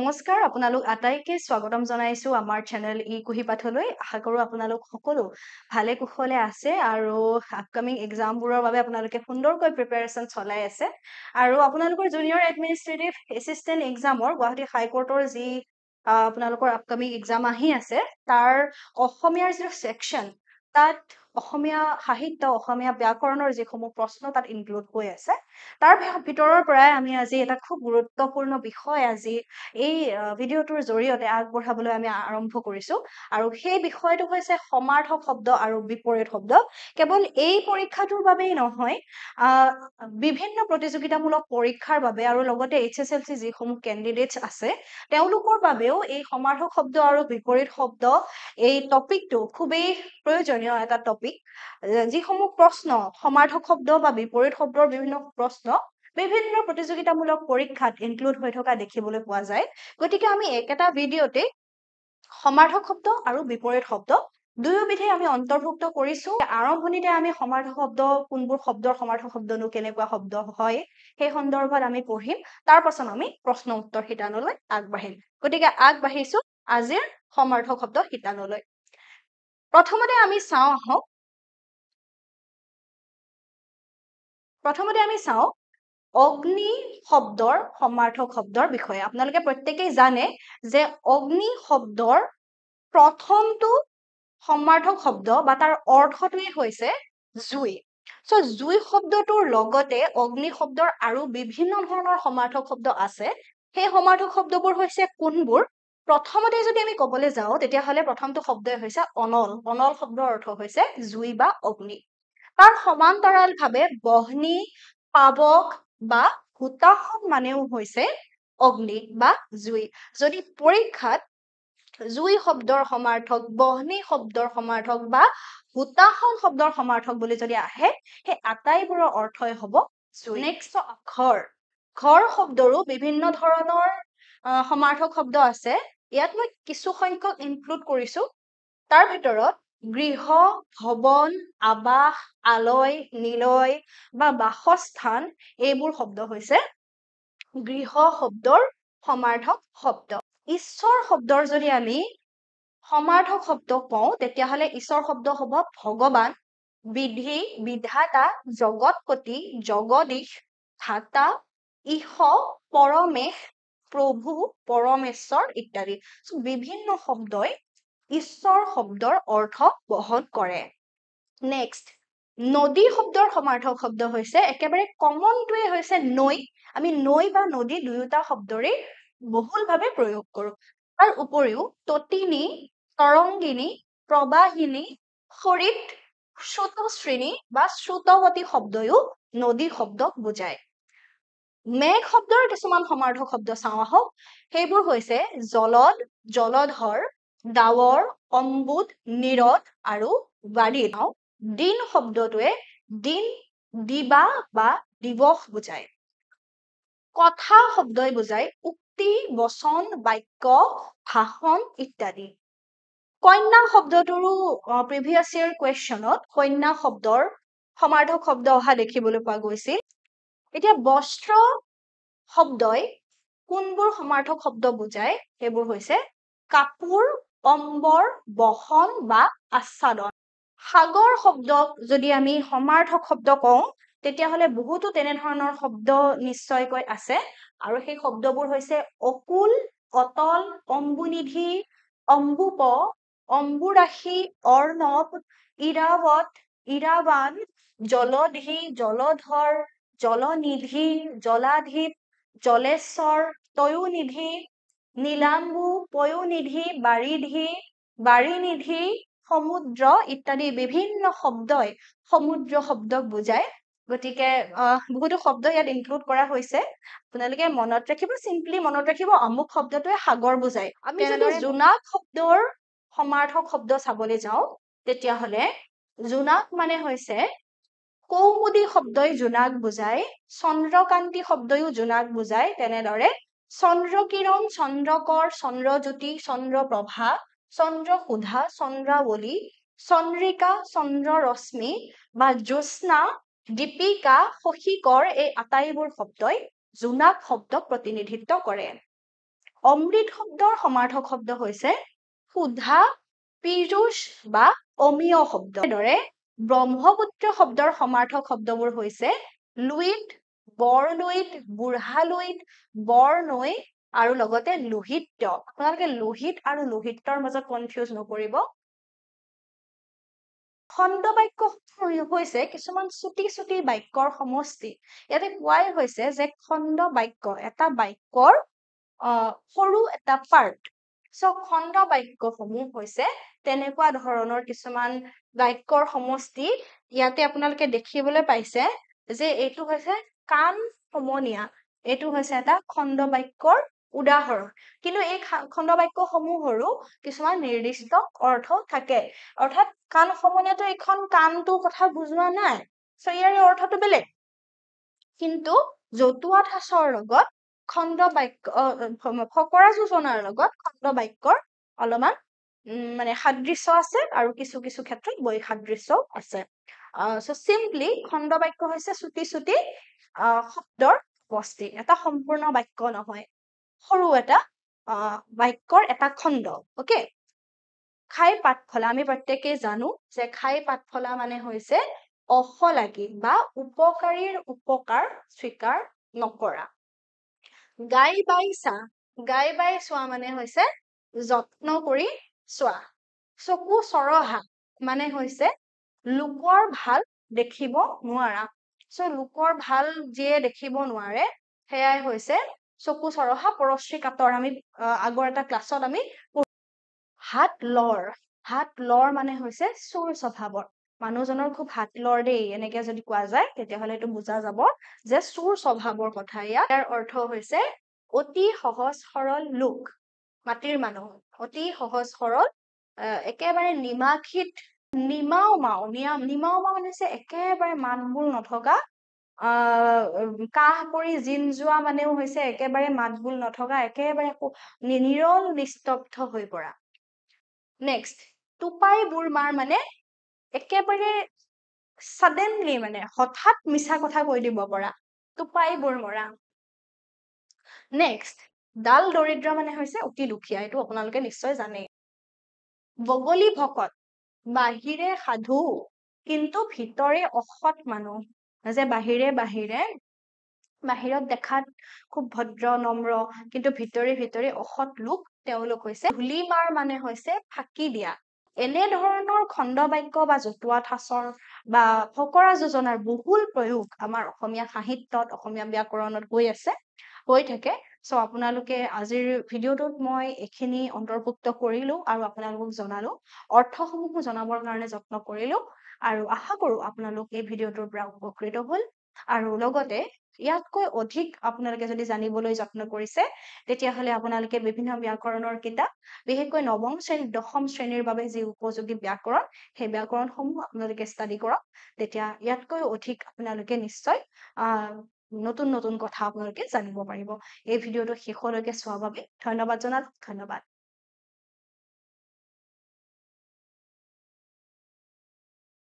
নমস্কাৰ আপোনালোক আটাইকে স্বাগতম জনাইছো আমাৰ চেনেল কুহি পাঠলৈ আশা কৰো আপোনালোক সকলো ভালে কুশলে আছে আৰু আপকামিং এক্সামবোৰৰ বাবে আপোনালোকে সুন্দৰকৈ প্ৰিপাৰেচন চলাই আছে আৰু আপোনালোকৰ জুনিয়ৰ এডমিনিষ্ট্ৰেটিভ এছিষ্টেণ্ট এক্সামৰ গুৱাহাটী হাইকোৰ্টৰ যি আপোনালোকৰ আপকামিং এক্সাম আহি আছে তাৰ অসমীয়াৰ যি সেকশন তাত অসমীয়া সাহিত্য অসমীয়া ব্যাকৰণৰ যিসমূহ প্ৰশ্ন তাত ইনক্লুড হৈ আছে তাৰ ভিতৰৰ পৰাই আমি আজি এটা খুব গুৰুত্বপূৰ্ণ বিষয় আজি এই ভিডিওটোৰ জৰিয়তে আগবঢ়াবলৈ আমি আৰম্ভ কৰিছো আৰু সেই বিষয়টো হৈছে সমাৰ্থক শব্দ আৰু বিপৰীত শব্দ কেৱল এই পৰীক্ষাটোৰ বাবেই নহয় বিভিন্ন প্ৰতিযোগিতামূলক পৰীক্ষাৰ বাবে আৰু লগতে এইচএছএলসি যিসমূহ কেণ্ডিডেটছ আছে তেওঁলোকৰ বাবেও এই সমাৰ্থক শব্দ আৰু বিপৰীত শব্দ এই টপিকটো খুবেই প্ৰয়োজনীয় এটা টপিক যিসমূহ প্ৰশ্ন সমাৰ্থক শব্দ বা বিপৰীত শব্দৰ বিভিন্ন প্ৰশ্ন বিভিন্ন প্ৰতিযোগিতামূলক পৰীক্ষাত ইনক্লুড হৈ থকা দেখিবলৈ পোৱা যায় গতিকে আমি একেটা ভিডিওতে সমাৰ্থক শব্দ আৰু বিপৰীত শব্দ দুয়োবিধে আমি অন্তৰ্ভুক্ত কৰিছো আৰম্ভণিতে আমি সমাৰ্থক শব্দ কোনবোৰ শব্দৰ সমাৰ্থক শব্দনো কেনেকুৱা শব্দ হয় সেই সন্দৰ্ভত আমি পঢ়িম তাৰ পাছত আমি প্ৰশ্ন উত্তৰ শিতানলৈ আগবাঢ়িম গতিকে আগবাঢ়িছো আজিৰ সমাৰ্থক শব্দ শিতানলৈ প্ৰথমতে আমি চাওঁ অগ্নি শব্দৰ সমাৰ্থক শব্দৰ বিষয়ে আপোনালোকে প্ৰত্যেকই জানে যে অগ্নি শব্দৰ প্ৰথমটো সমাৰ্থক শব্দ বা তাৰ অৰ্থটোই হৈছে জুই সো জুই শব্দটোৰ লগতে অগ্নি শব্দৰ আৰু বিভিন্ন ধৰণৰ সমাৰ্থক শব্দ আছে সেই সমাৰ্থক শব্দবোৰ হৈছে কোনবোৰ প্ৰথমতে যদি আমি ক'বলৈ যাওঁ তেতিয়াহ'লে প্ৰথমটো শব্দই হৈছে অনল অনল শব্দৰ অৰ্থ হৈছে জুই বা অগ্নি তাৰ সমান্তৰালভাৱে বহ্নি পাৱক বা হুতাশন মানেও হৈছে অগ্নি বা জুই যদি পৰীক্ষাত জুই শব্দৰ সমাৰ্থক বহ্নি শব্দৰ সমাৰ্থক বা হুতাশন শব্দৰ সমাৰ্থক বুলি যদি আহে সেই আটাইবোৰৰ অৰ্থই হ'ব জুই নেক্সট ঘৰ ঘৰ শব্দৰো বিভিন্ন ধৰণৰ সমাৰ্থক শব্দ আছে ইয়াত মই কিছু সংখ্যক ইনক্লুড কৰিছো তাৰ ভিতৰত গৃহ ভৱন আবাস আলয় নিলয় বা বাসস্থান এইবোৰ শব্দ হৈছে গৃহ শব্দৰ সমাৰ্থক শব্দ ঈশ্বৰ শব্দৰ যদি আমি সমাৰ্থক শব্দ কওঁ তেতিয়াহ'লে ঈশ্বৰ শব্দ হ'ব ভগৱান বিধি বিধাতা জগতপতি জগদীশ ধাতা ঈশ পৰমেশ প্ৰভু পৰমেশ্বৰ ইত্যাদি বিভিন্ন শব্দই ঈশ্বৰ শব্দৰ অৰ্থ বহন কৰে নেক্সট নদী শব্দৰ সমাৰ্থক শব্দ হৈছে একেবাৰে কমনটোৱে হৈছে নৈ আমি নৈ বা নদী দুয়োটা শব্দৰে বহুলভাৱে প্ৰয়োগ কৰোঁ তাৰ উপৰিও তটিনী তৰংগিনী প্ৰবাহিনী সৰিত শ্ৰুতশ্ৰেণী বা শ্ৰুতৱতী শব্দয়ো নদী শব্দক বুজায় মেঘ শব্দৰ কিছুমান সমাৰ্থক শব্দ চাওঁ আহক সেইবোৰ হৈছে জলদ জলধৰ ডাৱৰ অম্বুদ নিৰদ আৰু বাৰিদ দিন শব্দটোৱে দিন দিবা বা দিৱস বুজায় কথা শব্দই বুজায় উক্তি বচন বাক্য ভাষণ ইত্যাদি কন্যা শব্দটোৰো প্ৰিভিয়াছ ইয়াৰ কুৱেশ্যনত কন্যা শব্দৰ সমাৰ্থক শব্দ অহা দেখিবলৈ পোৱা গৈছিল এতিয়া বস্ত্ৰ শব্দই কোনবোৰ সমাৰ্থক শব্দ বুজায় সেইবোৰ হৈছে কাপোৰ অম্বৰ বহন বা আচ্ছাদন সাগৰ শব্দক যদি আমি সমাৰ্থক শব্দ কওঁ তেতিয়াহ'লে বহুতো তেনেধৰণৰ শব্দ নিশ্চয়কৈ আছে আৰু সেই শব্দবোৰ হৈছে অকুল অতল অম্বুনিধি অম্বুপ অম্বুৰাশি অৰ্ণৱ ইৰাৱত ইৰাৱান জলধি জলধৰ জলনিধি জলাধিপ জলেশ্বৰ তয়োনিধি নীলাম্বু পয়োনিধি বাৰিধি বাৰিনিধি সমুদ্ৰ ইত্যাদি বিভিন্ন শব্দই সমুদ্ৰ শব্দক বুজায় গতিকে বহুতো শব্দ ইয়াত ইনক্লুড কৰা হৈছে আপোনালোকে মনত ৰাখিব চিম্পলি মনত ৰাখিব অমুক শব্দটোৱে সাগৰ বুজায় আমি যদি জোনাক শব্দৰ সমাৰ্থক শব্দ চাবলৈ যাওঁ তেতিয়াহ'লে জোনাক মানে হৈছে কৌমুদী শব্দই জোনাক বুজায় চন্দ্ৰকান্তি শব্দয়ো জোনাক বুজায় তেনেদৰে চন্দ্ৰকিৰণ চন্দ্ৰকৰ চন্দ্ৰজ্যোতি চন্দ্ৰপ্ৰভা চন্দ্ৰসুধা চন্দ্ৰাৱলী চন্দ্ৰিকা চন্দ্ৰৰশ্মি বা জ্যোৎস্না দীপিকা শশীকৰ এই আটাইবোৰ শব্দই জোনাক শব্দক প্ৰতিনিধিত্ব কৰে অমৃত শব্দৰ সমাৰ্থক শব্দ হৈছে সুধা, পীযুষ বা অমীয় শব্দ। একেদৰে ব্ৰহ্মপুত্ৰ শব্দৰ সমাৰ্থক শব্দবোৰ হৈছে লুইত, বৰলুইত, বুঢ়ালুইত, বৰনৈ আৰু লগতে লোহিত্য। আপোনালোকে লোহিত আৰু লোহিত্যৰ মাজত কনফিউজ নকৰিব। খণ্ড বাক্য হৈছে কিছুমান চুটি চুটি বাক্যৰ সমষ্টি। ইয়াতে কোৱাই হৈছে যে খণ্ড বাক্য এটা বাক্যৰ সৰু এটা পাৰ্ট। খণ্ড বাক্যসমূহ হৈছে তেনেকুৱা ধৰণৰ কিছুমান বাক্যৰ সমষ্টি। ইয়াতে আপোনালোকে দেখিবলৈ পাইছে যে এইটো হৈছে কাণ সমনীয়া, এইটো হৈছে এটা খণ্ড বাক্যৰ উদাহৰণ। কিন্তু এই খণ্ড বাক্যসমূহৰো কিছুমান নিৰ্দিষ্ট অৰ্থ থাকে। অৰ্থাৎ কাণ সমনীয়াটো এইখন কাণটোৰ কথা বুজোৱা নাই, ইয়াৰ অৰ্থটো বেলেগ। কিন্তু জতুৱা ঠাঁচৰ লগত খণ্ড বাক্য ফকৰা যোজনাৰ লগত খণ্ড বাক্যৰ অলপমান মানে সাদৃশ্য আছে আৰু কিছু কিছু ক্ষেত্ৰত বৈসাদৃশ্যও আছে। চিম্পলি খণ্ড বাক্য হৈছে চুটি চুটি শব্দৰ সমষ্টি, এটা সম্পূৰ্ণ বাক্য নহয়, সৰু এটা বাক্যৰ এটা খণ্ড। ওকে, খাই পাত ফলা, আমি প্ৰত্যেকেই জানো যে খাই পাত ফলা মানে হৈছে অশলাগী বা উপকাৰীৰ উপকাৰ স্বীকাৰ নকৰা। গাই বাই চা, গাই বাই চোৱা মানে হৈছে যত্ন কৰি চোৱা। চকু চৰহা মানে হৈছে লোকৰ ভাল দেখিব নোৱাৰা। লোকৰ ভাল যিয়ে দেখিব নোৱাৰে সেয়াই হৈছে চকু চৰহা, পৰশ্ৰী কাতৰ। আমি আগৰ এটা ক্লাছত আমি হাত লৰ, হাত লৰ মানে হৈছে চোৰ স্বভাৱৰ। মানুহজনৰ খুব হাত লৰ দেই, এনেকে যদি কোৱা যায় তেতিয়াহ'লে এইটো বুজা যাব যে চোৰ স্বভাৱৰ কথা। ইয়াৰ অৰ্থ হৈছে অতি সহজ সৰল লোক, মাটিৰ মানুহ, অতি সহজ সৰল, একেবাৰে নিমাখিত, নিমাও মাও মানে হৈছে একেবাৰে মাতবোৰ নথকা, কাহ পৰি জিন যোৱা মানেও হৈছে একেবাৰে মাতবোল নথকা, একেবাৰে নিৰল নিস্তব্ধ হৈ পৰা। নেক্সট, টোপাই বুৰ মাৰ মানে একেবাৰে সাডেনলি, মানে হঠাৎ মিছা কথা কৈ দিব পৰা, টোপাই বুৰ মৰা। নেক্সট, ডাল দৰিদ্ৰ মানে হৈছে অতি দুখীয়া, এইটো আপোনালোকে নিশ্চয় জানেই। বগলী ভকত, বাহিৰে সাধু কিন্তু ভিতৰে অসৎ মানুহ, যে বাহিৰত দেখাত খুব ভদ্ৰ নম্ৰ কিন্তু ভিতৰে ভিতৰে অসৎ লোক তেওঁলোক হৈছে। ধূলি মাৰ মানে হৈছে ফাঁকি দিয়া। এনে ধৰণৰ খণ্ড বাক্য বা জতুৱা ঠাঁচৰ বা ফকৰা যোজনাৰ বহুল প্ৰয়োগ আমাৰ অসমীয়া সাহিত্যত, অসমীয়া ব্যাকৰণত হৈ থাকে। আপোনালোকে আজিৰ ভিডিঅ'টোত মই এইখিনি অন্তৰ্ভুক্ত কৰিলো আৰু আপোনালোকক জনালো, অৰ্থসমূহো জনাবৰ কাৰণে যত্ন কৰিলো, আৰু আশা কৰো আপোনালোক এই ভিডিঅ'টোৰ পৰা উপকৃত হল। আৰু লগতে ইয়াতকৈ অধিক আপোনালোকে যদি জানিবলৈ যত্ন কৰিছে তেতিয়াহ'লে আপোনালোকে বিভিন্ন ব্যাকৰণৰ কিতাপ, বিশেষকৈ নৱম শ্ৰেণী, দশম শ্ৰেণীৰ বাবে যি উপযোগী ব্যাকৰণ, সেই ব্যাকৰণসমূহ আপোনালোকে ষ্টাডি কৰক। তেতিয়া ইয়াতকৈ অধিক আপোনালোকে নিশ্চয় নতুন নতুন কথা আপোনালোকে জানিব পাৰিব। এই ভিডিঅ'টো শেষলৈকে চোৱাৰ বাবে ধন্যবাদ জনালো। ধন্যবাদ।